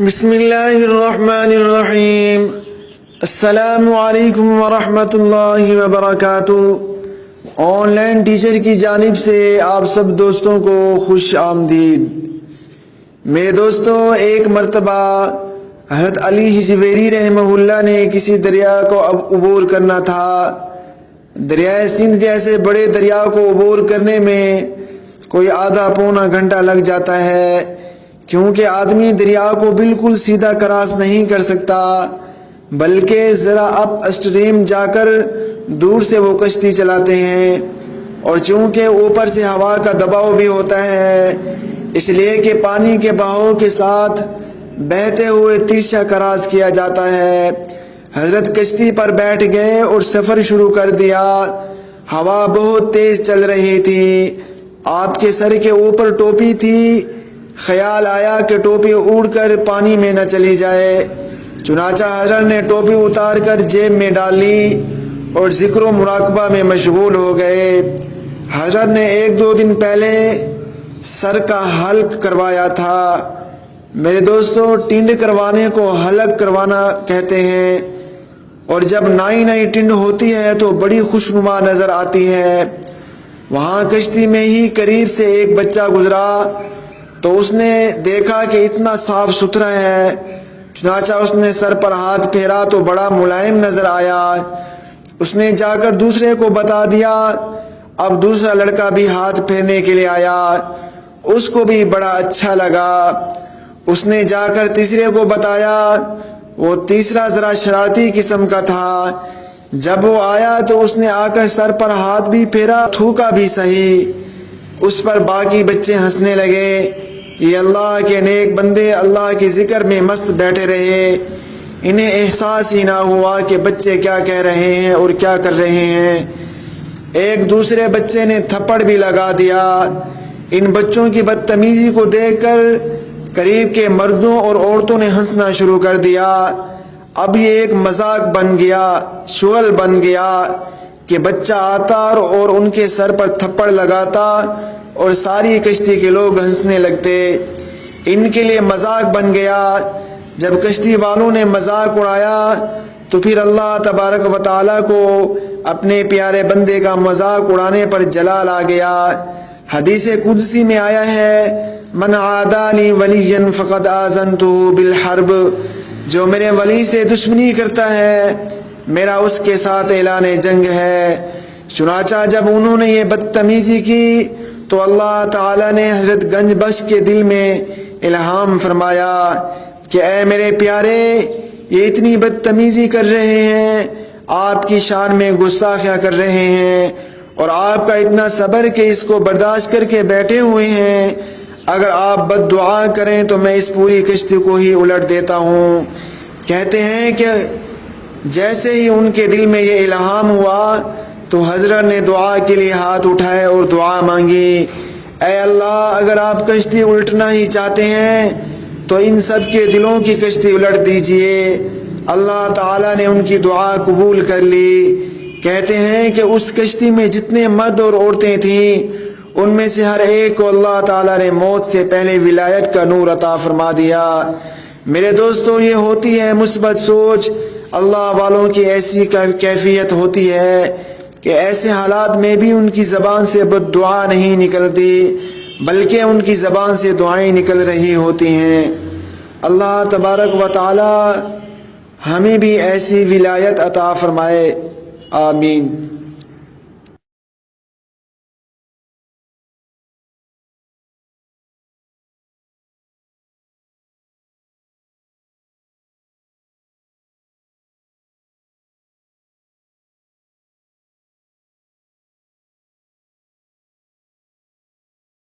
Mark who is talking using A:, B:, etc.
A: بسم اللہ الرحمن الرحیم۔ السلام علیکم ورحمۃ اللہ وبرکاتہ۔ آن لائن ٹیچر کی جانب سے آپ سب دوستوں کو خوش آمدید۔ میرے دوستوں، ایک مرتبہ حضرت علی حجویری رحمہ اللہ نے کسی دریا کو عبور کرنا تھا۔ دریائے سندھ جیسے بڑے دریا کو عبور کرنے میں کوئی آدھا پونا گھنٹہ لگ جاتا ہے، کیونکہ آدمی دریا کو بالکل سیدھا کراس نہیں کر سکتا، بلکہ ذرا اپ اسٹریم جا کر دور سے وہ کشتی چلاتے ہیں، اور چونکہ اوپر سے ہوا کا دباؤ بھی ہوتا ہے، اس لیے کہ پانی کے بہاؤ کے ساتھ بہتے ہوئے ترچھا کراس کیا جاتا ہے۔ حضرت کشتی پر بیٹھ گئے اور سفر شروع کر دیا۔ ہوا بہت تیز چل رہی تھی، آپ کے سر کے اوپر ٹوپی تھی۔ خیال آیا کہ ٹوپی اڑ کر پانی میں نہ چلی جائے، چنانچہ حضرت نے ٹوپی اتار کر جیب میں ڈال لی اور ذکر و مراقبہ میں مشغول ہو گئے۔ حضرت نے 1-2 دن پہلے سر کا حلق کروایا تھا۔ میرے دوستوں، ٹنڈ کروانے کو حلق کروانا کہتے ہیں، اور جب نئی ٹنڈ ہوتی ہے تو بڑی خوشنما نظر آتی ہے۔ وہاں کشتی میں ہی قریب سے ایک بچہ گزرا تو اس نے دیکھا کہ اتنا صاف ستھرا ہے، چنانچہ اس نے سر پر ہاتھ پھیرا تو بڑا ملائم نظر آیا۔ اس نے جا کر دوسرے کو بتا دیا۔ اب دوسرا لڑکا بھی ہاتھ پھیرنے کے لیے آیا، اس کو بھی بڑا اچھا لگا۔ اس نے جا کر تیسرے کو بتایا، وہ تیسرا ذرا شرارتی قسم کا تھا۔ جب وہ آیا تو اس نے آ کر سر پر ہاتھ بھی پھیرا، تھوکا بھی صحیح۔ اس پر باقی بچے ہنسنے لگے۔ یہ اللہ کے نیک بندے اللہ کے ذکر میں مست بیٹھے رہے، انہیں احساس ہی نہ ہوا کہ بچے کیا کہہ رہے ہیں اور کیا کر رہے ہیں۔ ایک دوسرے بچے نے تھپڑ بھی لگا دیا۔ ان بچوں کی بدتمیزی کو دیکھ کر قریب کے مردوں اور عورتوں نے ہنسنا شروع کر دیا۔ اب یہ ایک مذاق بن گیا، شغل بن گیا کہ بچہ آتا اور ان کے سر پر تھپڑ لگاتا اور ساری کشتی کے لوگ ہنسنے لگتے۔ ان کے لیے مذاق بن گیا۔ جب کشتی والوں نے مذاق اڑایا تو پھر اللہ تبارک و تعالیٰ کو اپنے پیارے بندے کا مذاق اڑانے پر جلال آ گیا۔ حدیث قدسی میں آیا ہے، من عادی لی ولی فقد آذنتہ بالحرب، جو میرے ولی سے دشمنی کرتا ہے میرا اس کے ساتھ اعلان جنگ ہے۔ چنانچہ جب انہوں نے یہ بدتمیزی کی تو اللہ تعالیٰ نے حضرت گنج بخش کے دل میں الہام فرمایا کہ اے میرے پیارے، یہ اتنی بدتمیزی کر رہے ہیں، آپ کی شان میں گستاخیاں کر رہے ہیں، اور آپ کا اتنا صبر کہ اس کو برداشت کر کے بیٹھے ہوئے ہیں، اگر آپ بد دعا کریں تو میں اس پوری کشتی کو ہی الٹ دیتا ہوں۔ کہتے ہیں کہ جیسے ہی ان کے دل میں یہ الہام ہوا تو حضرت نے دعا کے لیے ہاتھ اٹھائے اور دعا مانگی، اے اللہ، اگر آپ کشتی الٹنا ہی چاہتے ہیں تو ان سب کے دلوں کی کشتی الٹ دیجئے۔ اللہ تعالیٰ نے ان کی دعا قبول کر لی۔ کہتے ہیں کہ اس کشتی میں جتنے مرد اور عورتیں تھیں، ان میں سے ہر ایک کو اللہ تعالیٰ نے موت سے پہلے ولایت کا نور عطا فرما دیا۔ میرے دوستوں، یہ ہوتی ہے مثبت سوچ۔ اللہ والوں کی ایسی کیفیت ہوتی ہے کہ ایسے حالات میں بھی ان کی زبان سے بد دعا نہیں نکلتی، بلکہ ان کی زبان سے دعائیں نکل رہی ہوتی ہیں۔ اللہ تبارک و تعالی ہمیں بھی ایسی ولایت عطا فرمائے، آمین۔